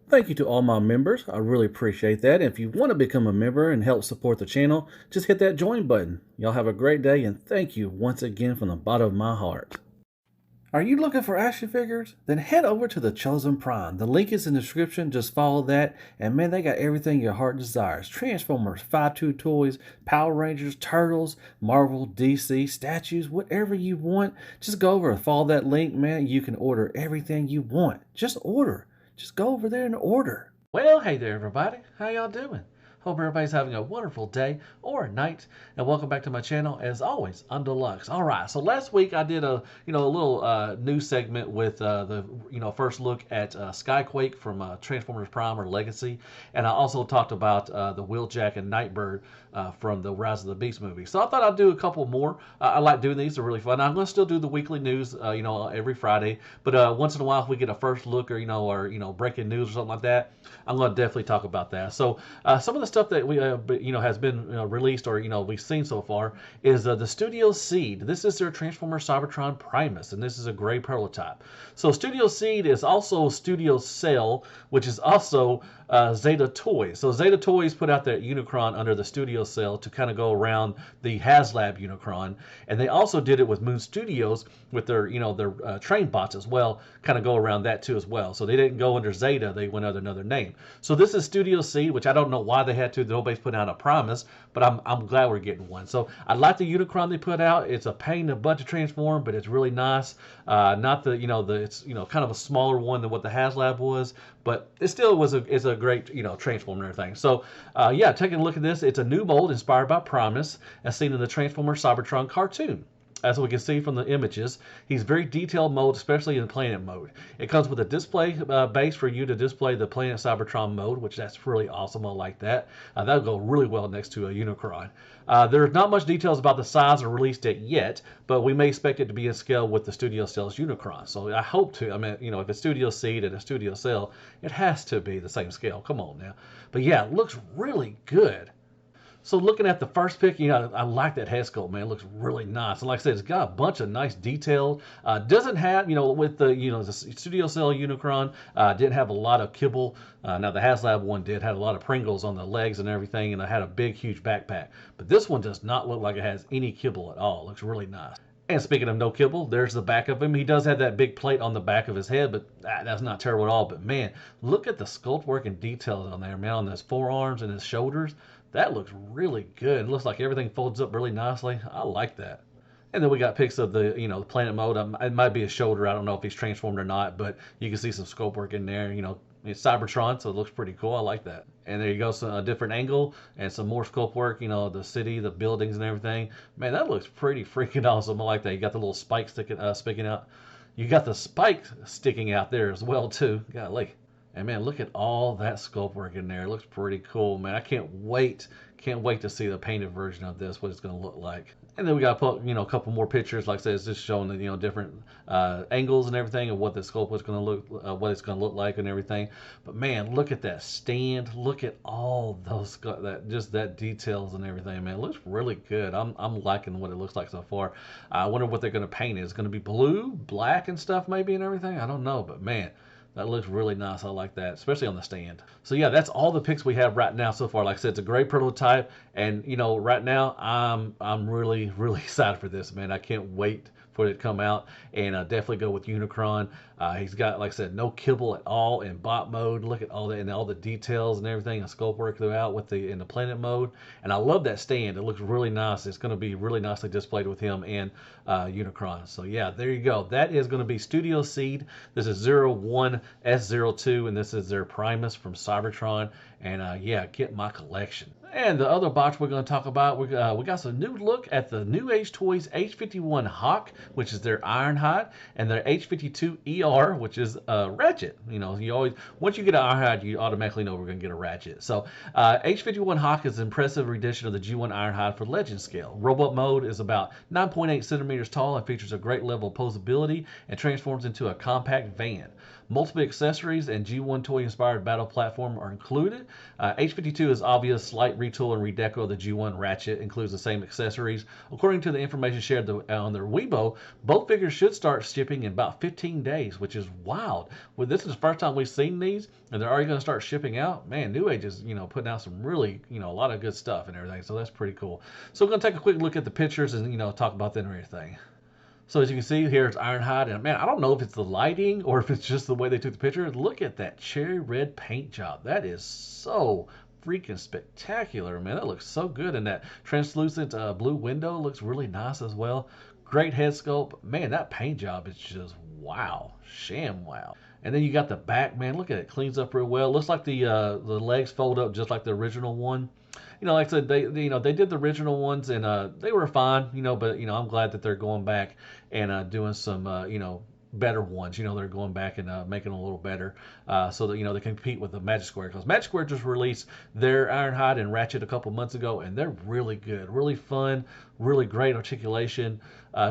Thank you to all my members. I really appreciate that. If you want to become a member and help support the channel, just hit that join button. Y'all have a great day and thank you once again from the bottom of my heart. Are you looking for action figures? Then head over to the Chosen Prime. The link is in the description. Just follow that. And man, they got everything your heart desires. Transformers, 5-2 toys, Power Rangers, Turtles, Marvel, DC, statues, whatever you want. Just go over and follow that link, man. You can order everything you want. Just order. Just go over there and order. Well, hey there, everybody. How y'all doing? Hope everybody's having a wonderful day or night, and welcome back to my channel. As always, I'm Deluxe. All right, so last week I did a little news segment with the first look at Skyquake from Transformers Prime or Legacy, and I also talked about the Wheeljack and Nightbird from the Rise of the Beast movie. So I thought I'd do a couple more. I like doing these; they're really fun. I'm going to still do the weekly news, every Friday, but once in a while, if we get a first look or breaking news or something like that, I'm going to definitely talk about that. So some of the stuff that we has been released or we've seen so far is the Studio Seed. This is their Transformer Cybertron Primus, and this is a gray prototype. So Studio Seed is also Studio Cell, which is also Zeta Toys. So Zeta Toys put out their Unicron under the Studio Cell to kind of go around the HasLab Unicron, and they also did it with Moon Studios with their train bots as well, kind of go around that too as well. So they didn't go under Zeta; they went under another name. So this is Studio C, which I don't know why they had to. Nobody's put out a Primus, but I'm glad we're getting one. So I like the Unicron they put out. It's a pain in the butt to transform, but it's really nice. Not the it's kind of a smaller one than what the HasLab was, but it still is a great transform and everything. So yeah, taking a look at this, it's a new mold inspired by Primus, as seen in the Transformer Cybertron cartoon. As we can see from the images, he's very detailed mode, especially in planet mode. It comes with a display base for you to display the Planet Cybertron mode, which that's really awesome. I like that. That'll go really well next to a Unicron. There's not much details about the size or release date yet, but we may expect it to be in scale with the Studio Cell's Unicron. So I hope to. I mean, if it's Studio Seed and a Studio Cell, it has to be the same scale. Come on now. But yeah, it looks really good. So looking at the first pick, I like that head sculpt, man. It looks really nice. And like I said, it's got a bunch of nice detail. Doesn't have, with the Studio Cell Unicron, didn't have a lot of kibble. Now the HasLab one had a lot of Pringles on the legs and everything, and it had a big, huge backpack. But this one does not look like it has any kibble at all. It looks really nice. And speaking of no kibble, there's the back of him. He does have that big plate on the back of his head, but that's not terrible at all. But man, look at the sculpt work and details on there, man, on his forearms and his shoulders. That looks really good. It looks like everything folds up really nicely. I like that. And then we got pics of the, planet mode. It might be a shoulder. I don't know if he's transformed or not, but you can see some scope work in there. It's Cybertron, so it looks pretty cool. I like that. And there you go, a different angle and some more scope work. The city, the buildings, and everything. Man, that looks pretty freaking awesome. I like that. You got the little spike sticking out. You got the spike sticking out there as well too. Golly. And man, look at all that sculpt work in there. It looks pretty cool, man. I can't wait to see the painted version of this, what it's going to look like. And then we got to put, a couple more pictures. Like I said, it's just showing the, different angles and everything of what the sculpt was going to look, what it's going to look like and everything. But man, look at that stand. Look at all those, that details and everything, man. It looks really good. I'm liking what it looks like so far. I wonder what they're going to paint it. It's going to be blue, black and stuff maybe and everything. I don't know, but man, that looks really nice. I like that, especially on the stand. So yeah, that's all the pics we have right now so far. Like I said, it's a great prototype, and right now I'm really excited for this, man. I can't wait for it to come out, and definitely go with Unicron. He's got, like I said, no kibble at all in bot mode. Look at all that and all the details and everything, and sculpt work throughout in the planet mode. And I love that stand. It looks really nice. It's going to be really nicely displayed with him and Unicron. So yeah, there you go. That is going to be Studio Seed. This is 01S02, and this is their Primus from Cybertron. And yeah, get my collection. And the other box we're going to talk about, we got some new look at the Newage Toys H51 Hawk, which is their Ironhide, and their H52 ER, which is Ratchet. You always, once you get an Ironhide, you automatically know we're going to get a Ratchet. So H51 Hawk is an impressive rendition of the G1 Ironhide for Legend scale. Robot mode is about 9.8 centimeters tall and features a great level of posability and transforms into a compact van. Multiple accessories and G1 toy inspired battle platform are included. H52 is obvious slight retool and redeco of the G1 Ratchet, includes the same accessories. According to the information shared on their Weibo, both figures should start shipping in about 15 days, which is wild. Well, this is the first time we've seen these, and they're already going to start shipping out. Man, Newage is, putting out some really, a lot of good stuff and everything. So that's pretty cool. So we're going to take a quick look at the pictures and, talk about them and everything. So as you can see here, it's Ironhide, and man, I don't know if it's the lighting or if it's just the way they took the picture. Look at that cherry red paint job. That is so freaking spectacular, man. That looks so good, and that translucent blue window looks really nice as well. Great head sculpt. Man, that paint job is just wow. Sham wow. And then you got the back, man. Look at it. Cleans up real well. Looks like the legs fold up just like the original one. Like I said, they did the original ones and they were fine, but I'm glad that they're going back and doing some better ones. They're going back and making them a little better so that they can compete with the Magic Square, because Magic Square just released their Ironhide and Ratchet a couple months ago, and they're really good, really fun, really great articulation,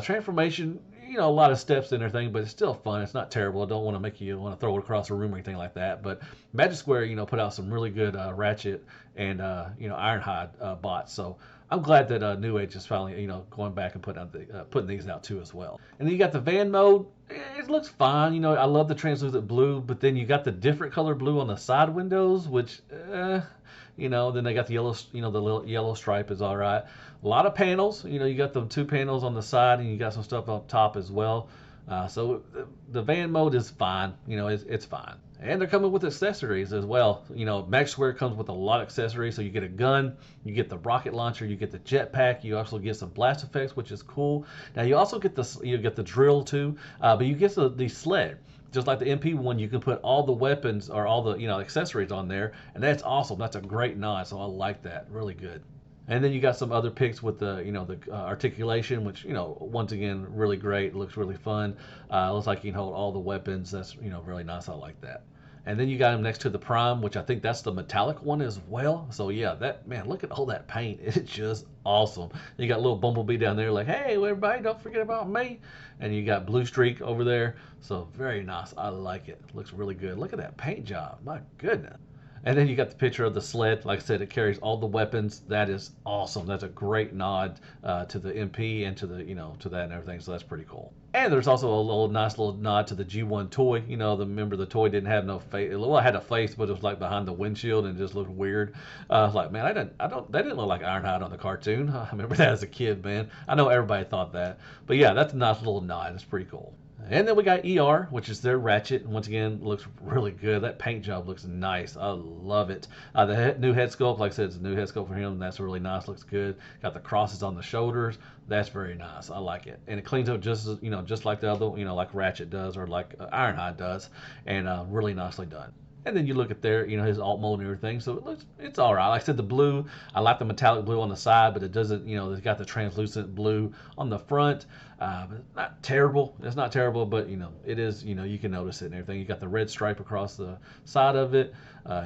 transformation. A lot of steps in their thing, but it's still fun. It's not terrible. I don't want to make you want to throw it across the room or anything like that. But Magic Square, put out some really good Ratchet and Ironhide bots. So I'm glad that Newage is finally going back and putting these out too as well. And then you got the van mode. It looks fine. I love the translucent blue, but then you got the different color blue on the side windows, which then they got the yellow, the little yellow stripe is all right. A lot of panels. You got the 2 panels on the side, and you got some stuff up top as well. So the van mode is fine. It's fine. And they're coming with accessories as well. Magic Square comes with a lot of accessories. So you get a gun, you get the rocket launcher, you get the jetpack, you also get some blast effects, which is cool. Now you also get the drill too, but you get the sled. Just like the MP one, you can put all the weapons or all the accessories on there, and that's awesome. That's a great nod, so I like that. Really good. And then you got some other picks with the articulation, which once again really great. Looks really fun. Looks like you can hold all the weapons. That's really nice. I like that. And then you got him next to the Prime, which I think that's the metallic one as well. So yeah, look at all that paint. It's just awesome. You got little Bumblebee down there like, hey, everybody, don't forget about me. And you got Blue Streak over there. So very nice. I like it. Looks really good. Look at that paint job. My goodness. And then you got the picture of the sled. Like I said, it carries all the weapons. That is awesome. That's a great nod to the MP and to the to that and everything. So that's pretty cool. And there's also a nice little nod to the G1 toy. Remember the toy didn't have no face. Well, it had a face, but it was like behind the windshield and it just looked weird. I was like, man, they didn't look like Ironhide on the cartoon. I remember that as a kid, man. I know everybody thought that, but yeah, that's a nice little nod. It's pretty cool. And then we got ER, which is their Ratchet. And once again, looks really good. That paint job looks nice. I love it. The new head sculpt, like I said, it's a new head sculpt for him. That's really nice. Looks good. Got the crosses on the shoulders. That's very nice. I like it. And it cleans up just like the other, like Ratchet does or like Ironhide does. And really nicely done. And then you look at there, his alt mode and everything. So it's all right. Like I said, the blue, I like the metallic blue on the side, but it doesn't, it's got the translucent blue on the front. But it's not terrible. It's not terrible, but, it is, you can notice it and everything. You got the red stripe across the side of it.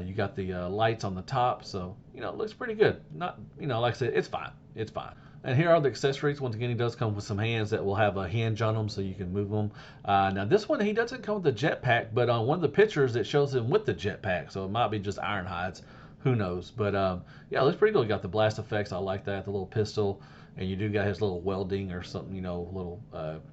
You got the lights on the top. So, it looks pretty good. Not, like I said, it's fine. It's fine. And here are the accessories. Once again, he does come with some hands that will have a hinge on them so you can move them. Now, this one, he doesn't come with the jetpack, but on one of the pictures, it shows him with the jetpack. So it might be just Ironhides. Who knows? But yeah, it looks pretty cool. You got the blast effects. I like that. The little pistol. And you do got his little welding or something, little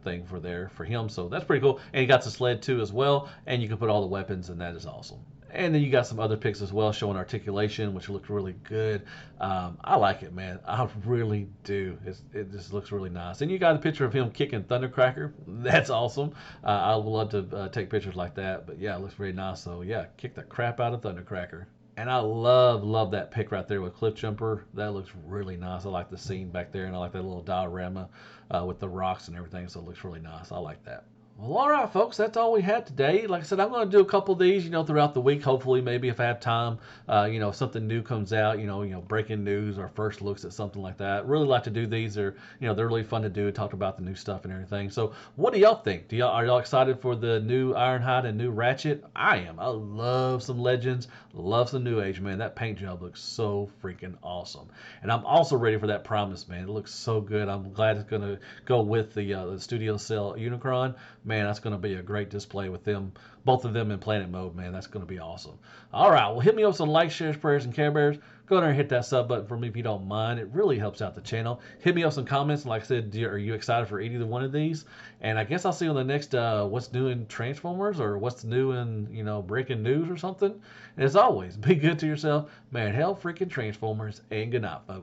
thing for him. So that's pretty cool. And he got the sled too as well. And you can put all the weapons, and that is awesome. And then you got some other pics as well showing articulation, which looks really good. I like it, man. I really do. It just looks really nice. And you got a picture of him kicking Thundercracker. That's awesome. I would love to take pictures like that. But yeah, it looks very nice. So yeah, kick the crap out of Thundercracker. And I love that pic right there with Cliff Jumper. That looks really nice. I like the scene back there, and I like that little diorama with the rocks and everything. So it looks really nice. I like that. Well, all right, folks, that's all we had today. Like I said, I'm going to do a couple of these, throughout the week. Hopefully, maybe if I have time, if something new comes out, breaking news or first looks at something like that. Really like to do these. They're really fun to do. Talk about the new stuff and everything. So, what do y'all think? Are y'all excited for the new Ironhide and new Ratchet? I am. I love some Legends. Love some Newage, man. That paint job looks so freaking awesome. And I'm also ready for that Primus, man. It looks so good. I'm glad it's going to go with the Studio Cell Unicron. man, that's going to be a great display with them, both of them in planet mode, man. That's going to be awesome. All right, well, hit me up with some likes, shares, prayers, and Care Bears. Go there and hit that sub button for me if you don't mind. It really helps out the channel. Hit me up some comments. Like I said, are you excited for either one of these? And I guess I'll see you on the next What's New in Transformers, or What's New in, Breaking News or something. And as always, be good to yourself. Man, hell freaking Transformers, and good night, folks.